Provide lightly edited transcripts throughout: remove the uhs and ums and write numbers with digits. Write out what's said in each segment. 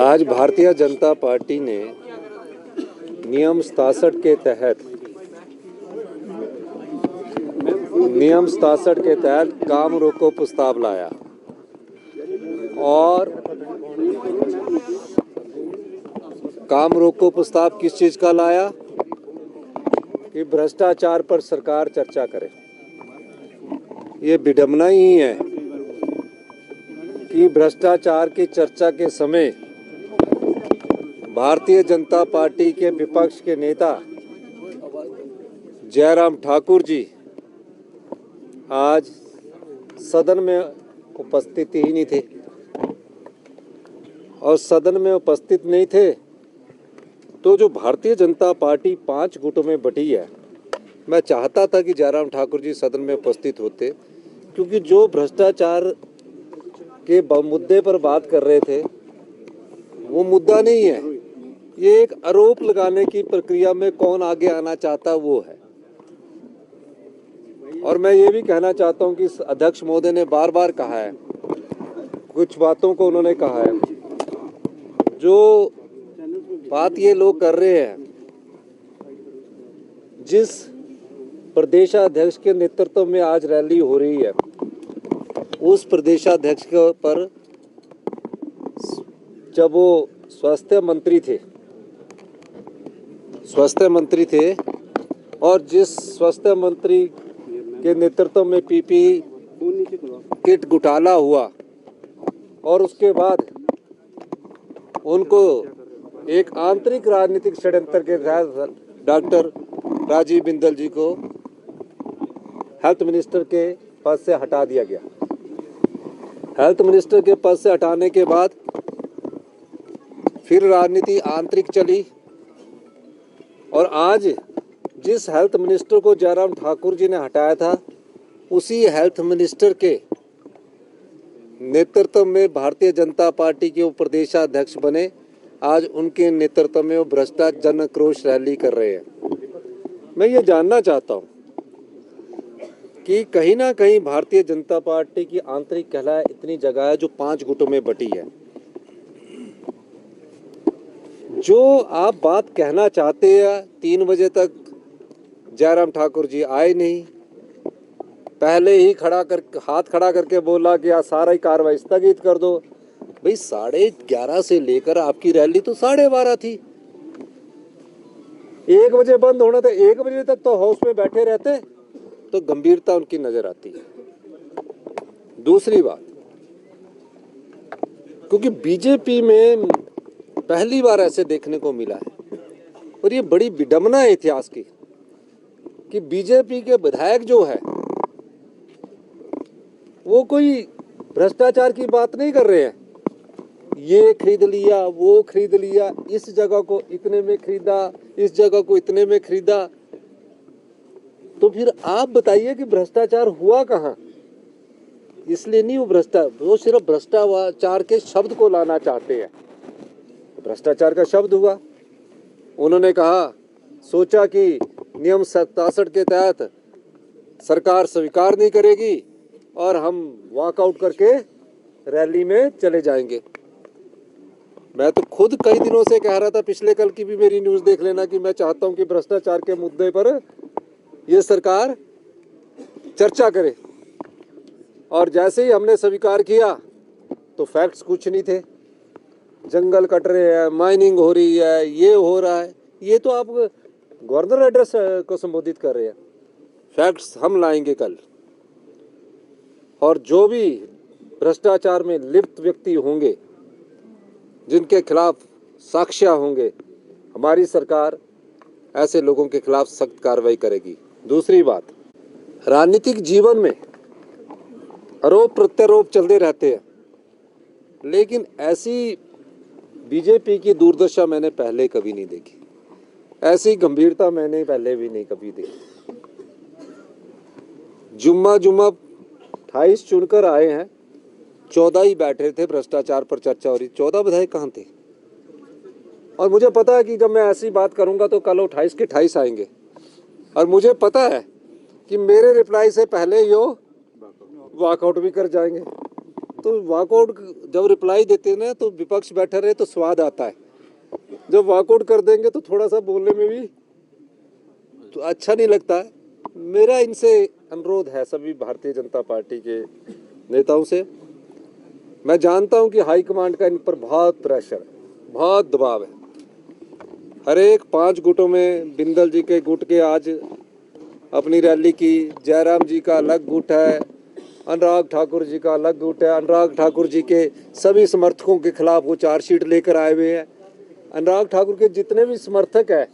आज भारतीय जनता पार्टी ने नियम 67 के तहत काम रोको प्रस्ताव लाया और काम रोको प्रस्ताव किस चीज का लाया कि भ्रष्टाचार पर सरकार चर्चा करे। ये विडंबना ही है कि भ्रष्टाचार की चर्चा के समय भारतीय जनता पार्टी के विपक्ष के नेता जयराम ठाकुर जी आज सदन में उपस्थित ही नहीं थे और सदन में उपस्थित नहीं थे तो जो भारतीय जनता पार्टी 5 गुटों में बटी है, मैं चाहता था कि जयराम ठाकुर जी सदन में उपस्थित होते, क्योंकि जो भ्रष्टाचार के मुद्दे पर बात कर रहे थे वो मुद्दा नहीं है। ये एक आरोप लगाने की प्रक्रिया में कौन आगे आना चाहता वो है। और मैं ये भी कहना चाहता हूं कि अध्यक्ष महोदय ने बार बार कहा है, कुछ बातों को उन्होंने कहा है, जो बात ये लोग कर रहे हैं, जिस प्रदेशाध्यक्ष के नेतृत्व में आज रैली हो रही है, उस प्रदेशाध्यक्ष के पर जब वो स्वास्थ्य मंत्री थे और जिस स्वास्थ्य मंत्री के नेतृत्व में पीपीई किट घोटाला हुआ और उसके बाद उनको एक आंतरिक राजनीतिक षड्यंत्र के तहत डॉक्टर राजीव बिंदल जी को हेल्थ मिनिस्टर के पद से हटा दिया गया। हेल्थ मिनिस्टर के पद से हटाने के बाद फिर राजनीति आंतरिक चली और आज जिस हेल्थ मिनिस्टर को जयराम ठाकुर जी ने हटाया था, उसी हेल्थ मिनिस्टर के नेतृत्व में भारतीय जनता पार्टी के वो प्रदेशाध्यक्ष बने। आज उनके नेतृत्व में वो भ्रष्टाचार जन आक्रोश रैली कर रहे हैं। मैं ये जानना चाहता हूँ कि कहीं ना कहीं भारतीय जनता पार्टी की आंतरिक कलह इतनी जगह है जो 5 गुटों में बटी है। जो आप बात कहना चाहते हैं, 3 बजे तक जयराम ठाकुर जी आए नहीं, पहले ही हाथ खड़ा करके बोला कि आज सारा ही कार्रवाई स्थगित कर दो। भाई 11:30 से लेकर आपकी रैली तो 12:30 थी। 1 बजे बंद होना था, 1 बजे तक तो हाउस में बैठे रहते तो गंभीरता उनकी नजर आती है। दूसरी बात, क्योंकि बीजेपी में पहली बार ऐसे देखने को मिला है और ये बड़ी विडंबना है इतिहास की कि बीजेपी के विधायक जो है वो कोई भ्रष्टाचार की बात नहीं कर रहे हैं। ये खरीद लिया, वो खरीद लिया, इस जगह को इतने में खरीदा, इस जगह को इतने में खरीदा। तो फिर आप बताइए कि भ्रष्टाचार हुआ कहाँ? इसलिए नहीं वो सिर्फ भ्रष्टाचार के शब्द को लाना चाहते हैं। भ्रष्टाचार का शब्द हुआ, उन्होंने कहा, सोचा कि नियम 67 के तहत सरकार स्वीकार नहीं करेगी और हम वॉकआउट करके रैली में चले जाएंगे। मैं तो खुद कई दिनों से कह रहा था, पिछले कल की भी मेरी न्यूज़ देख लेना, कि मैं चाहता हूं कि भ्रष्टाचार के मुद्दे पर ये सरकार चर्चा करे। और जैसे ही हमने स्वीकार किया तो फैक्ट्स कुछ नहीं थे। जंगल कट रहे हैं, माइनिंग हो रही है, ये हो रहा है। ये तो आप गवर्नर एड्रेस को संबोधित कर रहे हैं। फैक्ट्स हम लाएंगे कल, और जो भी भ्रष्टाचार में लिप्त व्यक्ति होंगे, जिनके खिलाफ साक्ष्य होंगे, हमारी सरकार ऐसे लोगों के खिलाफ सख्त कार्रवाई करेगी। दूसरी बात, राजनीतिक जीवन में आरोप प्रत्यारोप चलते रहते हैं, लेकिन ऐसी बीजेपी की दुर्दशा मैंने पहले कभी नहीं देखी, ऐसी गंभीरता मैंने पहले भी नहीं कभी देखी। जुम्मा 28 चुनकर आए हैं, 14 ही बैठे थे, भ्रष्टाचार पर चर्चा हो रही, 14 विधायक कहाँ थे? और मुझे पता है कि जब मैं ऐसी बात करूंगा तो कल 28 के 28 आएंगे, और मुझे पता है कि मेरे रिप्लाई से पहले ही वो वॉकआउट भी कर जाएंगे। तो वॉकआउट जब रिप्लाई देते हैं ना तो विपक्ष बैठा रहे तो स्वाद आता है, जब वॉकआउट कर देंगे तो थोड़ा सा बोलने में भी तो अच्छा नहीं लगता है। मेरा इनसे अनुरोध है, सभी भारतीय जनता पार्टी के नेताओं से, मैं जानता हूं कि हाईकमांड का इन पर बहुत प्रेशर है, बहुत दबाव है। हर एक 5 गुटों में बिंदल जी के गुट के आज अपनी रैली की, जयराम जी का अलग गुट है, अनुराग ठाकुर जी का अलग गुट है। अनुराग ठाकुर जी के सभी समर्थकों के खिलाफ वो चार्जशीट लेकर आए हुए हैं। अनुराग ठाकुर के जितने भी समर्थक हैं,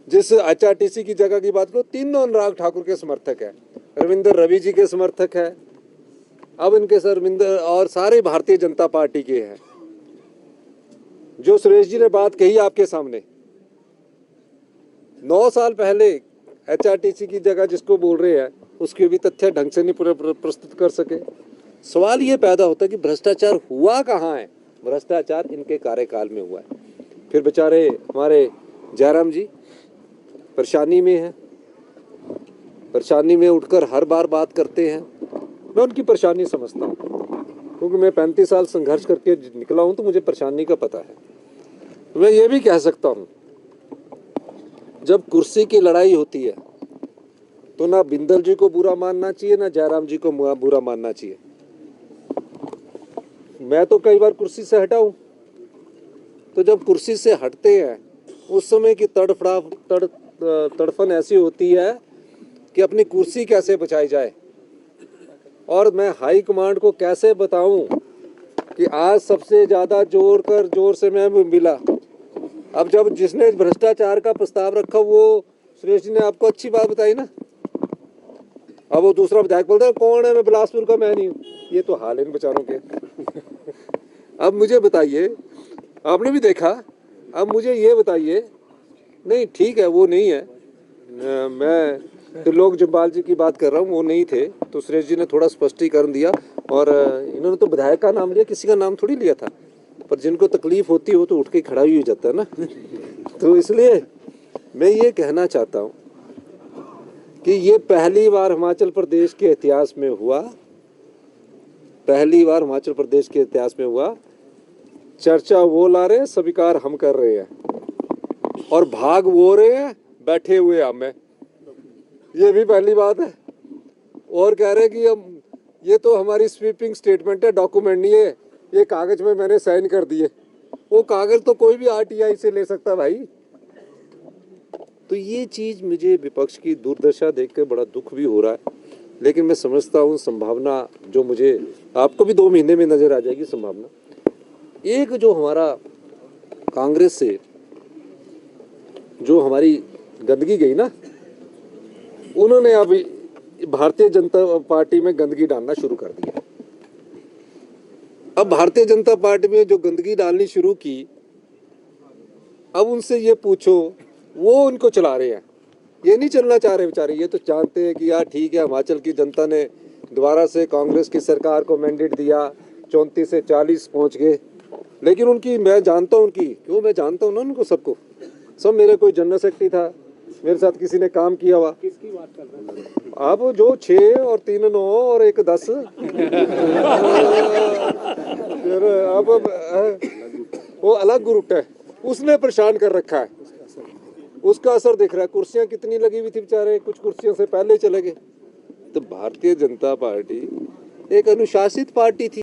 जिस HRTC की जगह की बात करो, तीनों अनुराग ठाकुर के समर्थक हैं। रविंदर रवि जी के समर्थक हैं, अब इनके रविंदर और सारे भारतीय जनता पार्टी के हैं। जो सुरेश जी ने बात कही आपके सामने, 9 साल पहले HRTC की जगह जिसको बोल रहे हैं उसके भी तथ्य ढंग से नहीं प्रस्तुत कर सके। सवाल ये पैदा होता है कि भ्रष्टाचार हुआ कहाँ है? भ्रष्टाचार इनके कार्यकाल में हुआ है। फिर बेचारे हमारे जयराम जी परेशानी में हैं, परेशानी में उठकर हर बार बात करते हैं। मैं उनकी परेशानी समझता हूँ, क्योंकि मैं 35 साल संघर्ष करके निकला हूँ, तो मुझे परेशानी का पता है। मैं ये भी कह सकता हूँ, जब कुर्सी की लड़ाई होती है तो ना बिंदल जी को बुरा मानना चाहिए, ना जयराम जी को बुरा मानना चाहिए। मैं तो कई बार कुर्सी से हटा हूँ, तो जब कुर्सी से हटते हैं उस समय की तड़फन ऐसी होती है कि अपनी कुर्सी कैसे बचाई जाए। और मैं हाई कमांड को कैसे बताऊं कि आज सबसे ज़्यादा जोर से मैं मिला। अब जब जिसने भ्रष्टाचार का प्रस्ताव रखा वो सुरेश जी ने आपको अच्छी बात बताई ना, अब वो दूसरा विधायक बोलता है कौन है, मैं बिलासपुर का, मैं नहीं हूँ। ये तो हाल इन बेचारों के। अब मुझे बताइए, आपने भी देखा, अब मुझे ये बताइए, नहीं ठीक है वो नहीं है, मैं त्रिलोक जम्वाल जी की बात कर रहा हूँ, वो नहीं थे, तो सुरेश जी ने थोड़ा स्पष्टीकरण दिया। और इन्होंने तो विधायक का नाम लिया, किसी का नाम थोड़ी लिया था। पर जिनको तकलीफ होती हो तो उठ के खड़ा ही हो जाता है ना। तो इसलिए मैं ये कहना चाहता हूँ कि ये पहली बार हिमाचल प्रदेश के इतिहास में हुआ, पहली बार हिमाचल प्रदेश के इतिहास में हुआ। चर्चा वो ला रहे हैं, स्वीकार हम कर रहे हैं, और भाग वो रहे हैं, बैठे हुए हम हैं। ये भी पहली बात है। और कह रहे हैं कि हम, ये तो हमारी स्वीपिंग स्टेटमेंट है, डॉक्यूमेंट नहीं है, ये कागज में मैंने साइन कर दिए। वो कागज तो कोई भी RTI से ले सकता भाई। तो ये चीज मुझे विपक्ष की दुर्दशा देखकर बड़ा दुख भी हो रहा है। लेकिन मैं समझता हूँ संभावना जो मुझे, आपको भी 2 महीने में नजर आ जाएगी संभावना। एक जो हमारा कांग्रेस से जो हमारी गंदगी गई ना, उन्होंने अभी भारतीय जनता पार्टी में गंदगी डालना शुरू कर दिया। अब भारतीय जनता पार्टी में जो गंदगी डालनी शुरू की, अब उनसे ये पूछो, वो उनको चला रहे हैं, ये नहीं चलना चाह रहे बेचारे। ये तो जानते हैं कि यार ठीक है, हिमाचल की जनता ने दोबारा से कांग्रेस की सरकार को मैंडेट दिया, 34 से 40 पहुंच गए। लेकिन उनकी, मैं जानता हूं उनकी, क्यों, मैं जानता हूं ना उनको, सबको, सब मेरे कोई जनरल सेक्रेटरी था, मेरे साथ किसी ने काम किया हुआ। किसकी बात कर रहे हैं? अब जो 6 और 3 9 और 1 10 अब वो अलग ग्रुप है, उसने परेशान कर रखा है, उसका असर दिख रहा है। कुर्सियां कितनी लगी हुई थी बेचारे, कुछ कुर्सियों से पहले ही चले गए। तो भारतीय जनता पार्टी एक अनुशासित पार्टी थी।